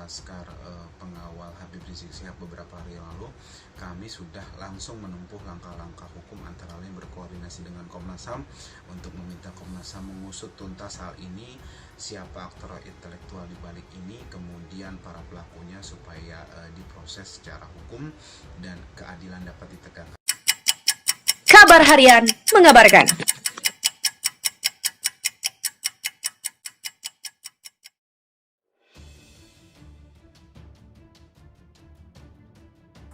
Laskar Pengawal Habib Rizik Syihab beberapa hari yang lalu, kami sudah langsung menempuh langkah-langkah hukum, antara lain berkoordinasi dengan Komnas HAM untuk meminta Komnas HAM mengusut tuntas hal ini, siapa aktor intelektual di balik ini, kemudian para pelakunya supaya diproses secara hukum dan keadilan dapat ditegakkan. Kabar Harian mengabarkan.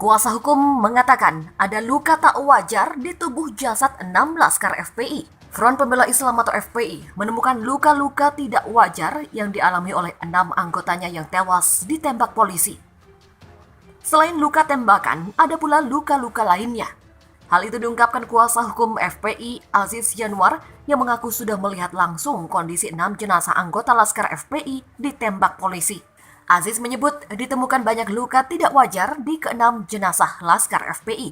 Kuasa hukum mengatakan ada luka tak wajar di tubuh jasad 6 laskar FPI. Front Pembela Islam atau FPI menemukan luka-luka tidak wajar yang dialami oleh 6 anggotanya yang tewas ditembak polisi. Selain luka tembakan, ada pula luka-luka lainnya. Hal itu diungkapkan kuasa hukum FPI Aziz Yanwar yang mengaku sudah melihat langsung kondisi 6 jenazah anggota laskar FPI ditembak polisi. Aziz menyebut ditemukan banyak luka tidak wajar di ke-6 jenazah laskar FPI.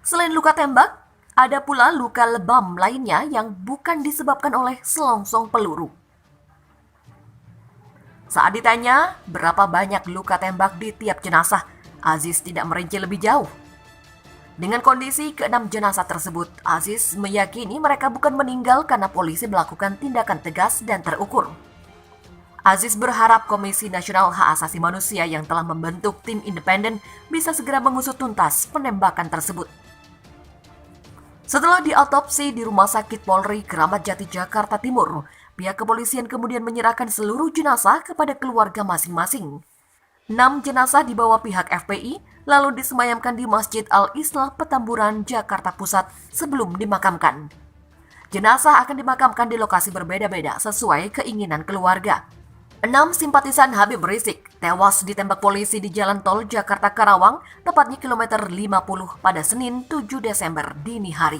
Selain luka tembak, ada pula luka lebam lainnya yang bukan disebabkan oleh selongsong peluru. Saat ditanya berapa banyak luka tembak di tiap jenazah, Aziz tidak merinci lebih jauh. Dengan kondisi ke-6 jenazah tersebut, Aziz meyakini mereka bukan meninggal karena polisi melakukan tindakan tegas dan terukur. Aziz berharap Komisi Nasional Hak Asasi Manusia yang telah membentuk tim independen bisa segera mengusut tuntas penembakan tersebut. Setelah diautopsi di Rumah Sakit Polri Kramat Jati, Jakarta Timur, pihak kepolisian kemudian menyerahkan seluruh jenazah kepada keluarga masing-masing. 6 jenazah dibawa pihak FPI lalu disemayamkan di Masjid Al-Islah Petamburan, Jakarta Pusat sebelum dimakamkan. Jenazah akan dimakamkan di lokasi berbeda-beda sesuai keinginan keluarga. 6 simpatisan Habib Rizik tewas ditembak polisi di Jalan Tol Jakarta Karawang, tepatnya kilometer 50 pada Senin 7 Desember dini hari.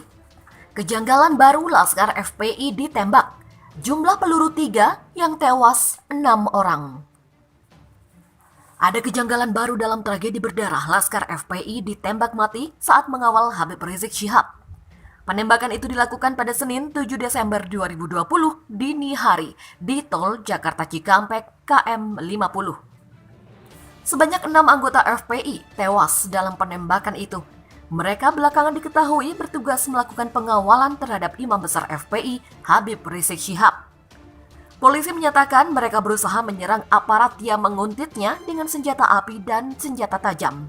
Kejanggalan baru laskar FPI ditembak. Jumlah peluru 3 yang tewas 6 orang. Ada kejanggalan baru dalam tragedi berdarah laskar FPI ditembak mati saat mengawal Habib Rizik Syihab. Penembakan itu dilakukan pada Senin 7 Desember 2020 dini hari di Tol Jakarta Cikampek KM 50. Sebanyak 6 anggota FPI tewas dalam penembakan itu. Mereka belakangan diketahui bertugas melakukan pengawalan terhadap Imam Besar FPI Habib Rizik Syihab. Polisi menyatakan mereka berusaha menyerang aparat yang menguntitnya dengan senjata api dan senjata tajam.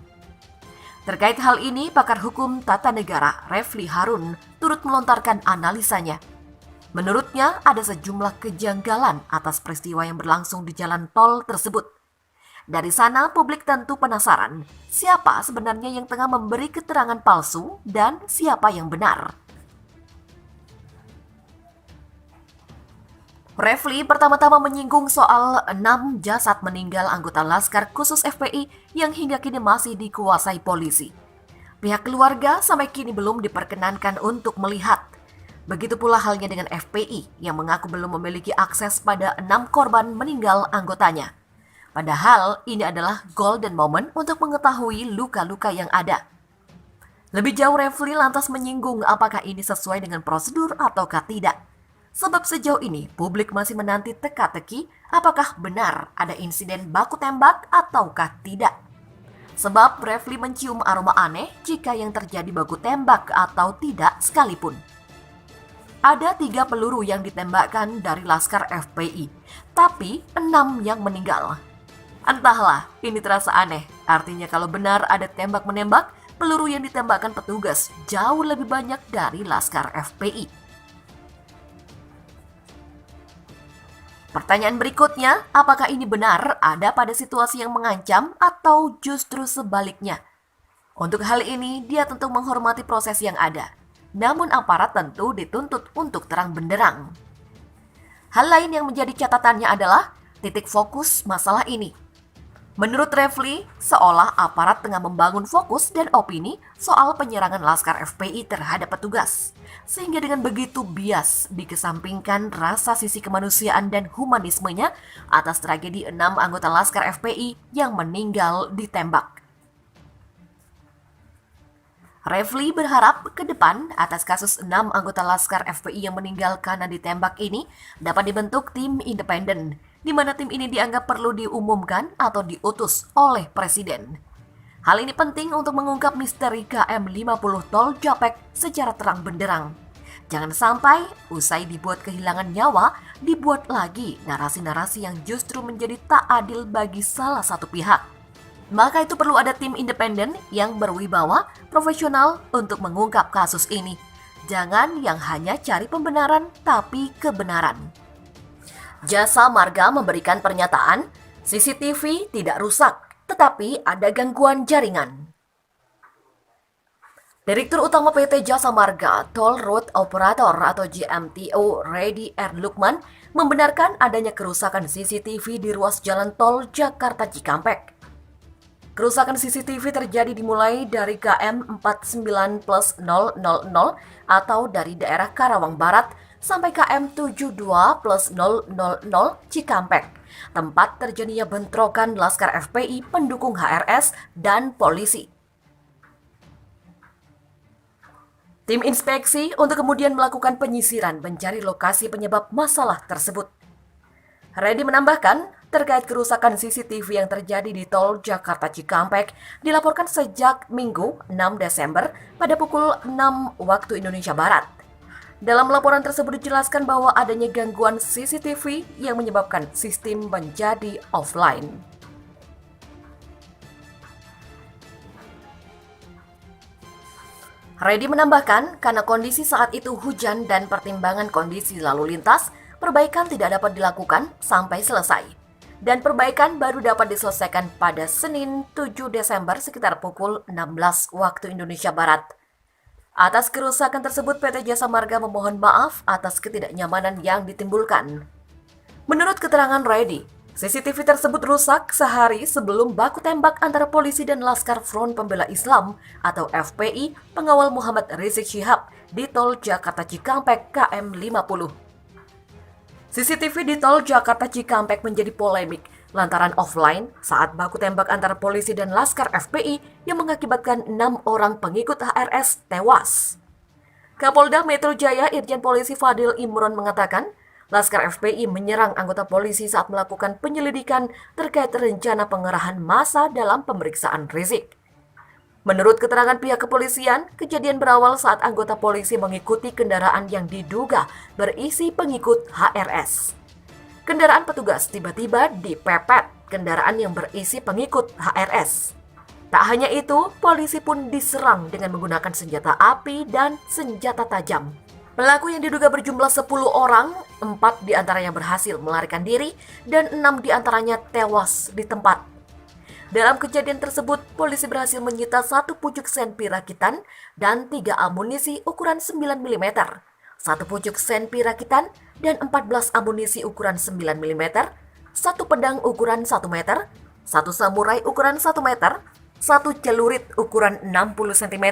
Terkait hal ini, pakar hukum tata negara Refli Harun turut melontarkan analisanya. Menurutnya, ada sejumlah kejanggalan atas peristiwa yang berlangsung di jalan tol tersebut. Dari sana, publik tentu penasaran siapa sebenarnya yang tengah memberi keterangan palsu dan siapa yang benar. Refli pertama-tama menyinggung soal 6 jasad meninggal anggota Laskar Khusus FPI yang hingga kini masih dikuasai polisi. Pihak keluarga sampai kini belum diperkenankan untuk melihat. Begitu pula halnya dengan FPI yang mengaku belum memiliki akses pada 6 korban meninggal anggotanya. Padahal ini adalah golden moment untuk mengetahui luka-luka yang ada. Lebih jauh, Refli lantas menyinggung apakah ini sesuai dengan prosedur ataukah tidak. Sebab sejauh ini publik masih menanti teka-teki apakah benar ada insiden baku tembak ataukah tidak. Sebab Refli mencium aroma aneh jika yang terjadi baku tembak atau tidak sekalipun. Ada 3 peluru yang ditembakkan dari laskar FPI, tapi 6 yang meninggal. Entahlah, ini terasa aneh. Artinya kalau benar ada tembak-menembak, peluru yang ditembakkan petugas jauh lebih banyak dari laskar FPI. Pertanyaan berikutnya, apakah ini benar ada pada situasi yang mengancam atau justru sebaliknya? Untuk hal ini, dia tentu menghormati proses yang ada. Namun aparat tentu dituntut untuk terang benderang. Hal lain yang menjadi catatannya adalah titik fokus masalah ini. Menurut Refli, seolah aparat tengah membangun fokus dan opini soal penyerangan laskar FPI terhadap petugas. Sehingga dengan begitu bias dikesampingkan rasa sisi kemanusiaan dan humanismenya atas tragedi 6 anggota laskar FPI yang meninggal ditembak. Refli berharap ke depan atas kasus 6 anggota laskar FPI yang meninggal karena ditembak ini dapat dibentuk tim independen di mana tim ini dianggap perlu diumumkan atau diutus oleh Presiden. Hal ini penting untuk mengungkap misteri KM50 Tol Japek secara terang benderang. Jangan sampai usai dibuat kehilangan nyawa, dibuat lagi narasi-narasi yang justru menjadi tak adil bagi salah satu pihak. Maka itu perlu ada tim independen yang berwibawa, profesional untuk mengungkap kasus ini. Jangan yang hanya cari pembenaran tapi kebenaran. Jasa Marga memberikan pernyataan, CCTV tidak rusak, tetapi ada gangguan jaringan. Direktur Utama PT Jasa Marga Toll Road Operator atau JMTO Redi R. Lukman membenarkan adanya kerusakan CCTV di ruas jalan tol Jakarta Cikampek. Kerusakan CCTV terjadi dimulai dari KM 49+000 atau dari daerah Karawang Barat sampai KM 72+000 Cikampek, tempat terjadinya bentrokan Laskar FPI pendukung HRS dan polisi. Tim inspeksi untuk kemudian melakukan penyisiran mencari lokasi penyebab masalah tersebut. Redi menambahkan, terkait kerusakan CCTV yang terjadi di tol Jakarta Cikampek dilaporkan sejak Minggu 6 Desember pada pukul 6 waktu Indonesia Barat. Dalam laporan tersebut dijelaskan bahwa adanya gangguan CCTV yang menyebabkan sistem menjadi offline. Redi menambahkan, karena kondisi saat itu hujan dan pertimbangan kondisi lalu lintas, perbaikan tidak dapat dilakukan sampai selesai. Dan perbaikan baru dapat diselesaikan pada Senin 7 Desember sekitar pukul 16 waktu Indonesia Barat. Atas kerusakan tersebut, PT Jasa Marga memohon maaf atas ketidaknyamanan yang ditimbulkan. Menurut keterangan Redi, CCTV tersebut rusak sehari sebelum baku tembak antara polisi dan Laskar Front Pembela Islam atau FPI pengawal Muhammad Rizik Syihab di tol Jakarta Cikampek KM 50. CCTV di tol Jakarta Cikampek menjadi polemik lantaran offline saat baku tembak antara polisi dan Laskar FPI yang mengakibatkan 6 orang pengikut HRS tewas. Kapolda Metro Jaya Irjen Polisi Fadil Imron mengatakan, Laskar FPI menyerang anggota polisi saat melakukan penyelidikan terkait rencana pengerahan massa dalam pemeriksaan Rizik. Menurut keterangan pihak kepolisian, kejadian berawal saat anggota polisi mengikuti kendaraan yang diduga berisi pengikut HRS. Kendaraan petugas tiba-tiba dipepet kendaraan yang berisi pengikut HRS. Tak hanya itu, polisi pun diserang dengan menggunakan senjata api dan senjata tajam. Pelaku yang diduga berjumlah 10 orang, 4 diantaranya berhasil melarikan diri dan 6 diantaranya tewas di tempat. Dalam kejadian tersebut, polisi berhasil menyita 1 pucuk senpi rakitan dan 3 amunisi ukuran 9 mm, 1 pucuk senpi rakitan dan 14 amunisi ukuran 9 mm, 1 pedang ukuran 1 meter, 1 samurai ukuran 1 meter, 1 celurit ukuran 60 cm,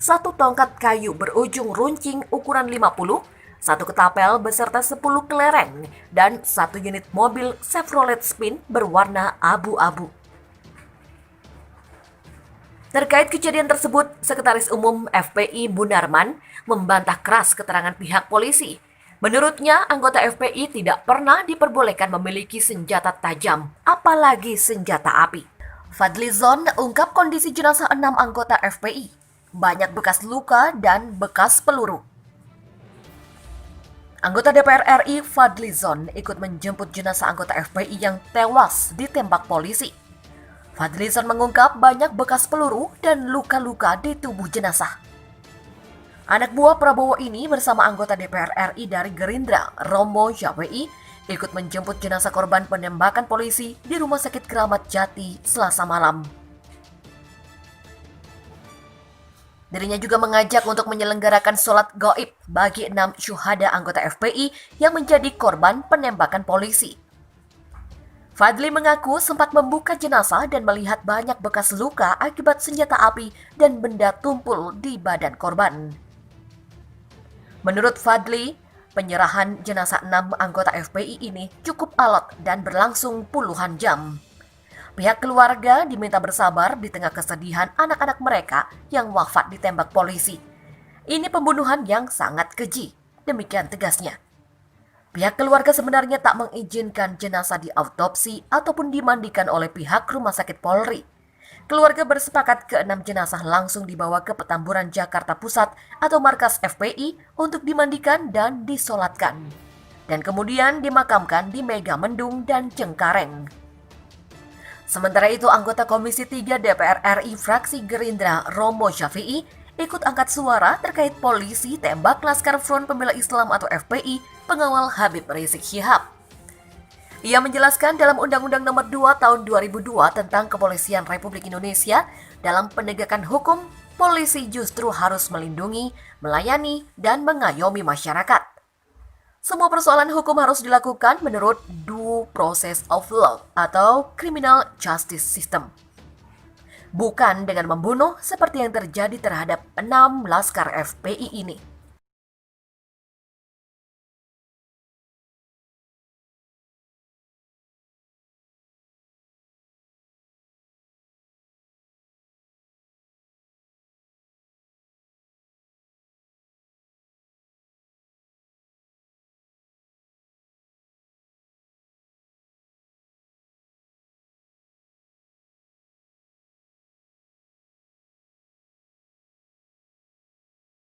1 tongkat kayu berujung runcing ukuran 50, 1 ketapel beserta 10 kelereng, dan 1 unit mobil Chevrolet Spin berwarna abu-abu. Terkait kejadian tersebut, Sekretaris Umum FPI Munarman membantah keras keterangan pihak polisi. Menurutnya, anggota FPI tidak pernah diperbolehkan memiliki senjata tajam, apalagi senjata api. Fadlizon ungkap kondisi jenazah 6 anggota FPI. Banyak bekas luka dan bekas peluru. Anggota DPR RI Fadlizon ikut menjemput jenazah anggota FPI yang tewas ditembak polisi. Fadlizon mengungkap banyak bekas peluru dan luka-luka di tubuh jenazah. Anak buah Prabowo ini bersama anggota DPR RI dari Gerindra, Romo Jawei, ikut menjemput jenazah korban penembakan polisi di Rumah Sakit Keramat Jati Selasa malam. Dirinya juga mengajak untuk menyelenggarakan sholat gaib bagi 6 syuhada anggota FPI yang menjadi korban penembakan polisi. Fadli mengaku sempat membuka jenazah dan melihat banyak bekas luka akibat senjata api dan benda tumpul di badan korban. Menurut Fadli, penyerahan jenazah 6 anggota FPI ini cukup alot dan berlangsung puluhan jam. Pihak keluarga diminta bersabar di tengah kesedihan anak-anak mereka yang wafat ditembak polisi. Ini pembunuhan yang sangat keji, demikian tegasnya. Pihak keluarga sebenarnya tak mengizinkan jenazah diautopsi ataupun dimandikan oleh pihak Rumah Sakit Polri. Keluarga bersepakat ke-6 jenazah langsung dibawa ke Petamburan Jakarta Pusat atau markas FPI untuk dimandikan dan disolatkan. Dan kemudian dimakamkan di Megamendung dan Cengkareng. Sementara itu, anggota Komisi 3 DPR RI fraksi Gerindra Romo Syafi'i ikut angkat suara terkait polisi tembak Laskar Front Pembela Islam atau FPI pengawal Habib Rizik Syihab. Ia menjelaskan dalam Undang-Undang Nomor 2 Tahun 2002 tentang Kepolisian Republik Indonesia, dalam penegakan hukum, polisi justru harus melindungi, melayani, dan mengayomi masyarakat. Semua persoalan hukum harus dilakukan menurut due process of law atau criminal justice system. Bukan dengan membunuh seperti yang terjadi terhadap 6 laskar FPI ini.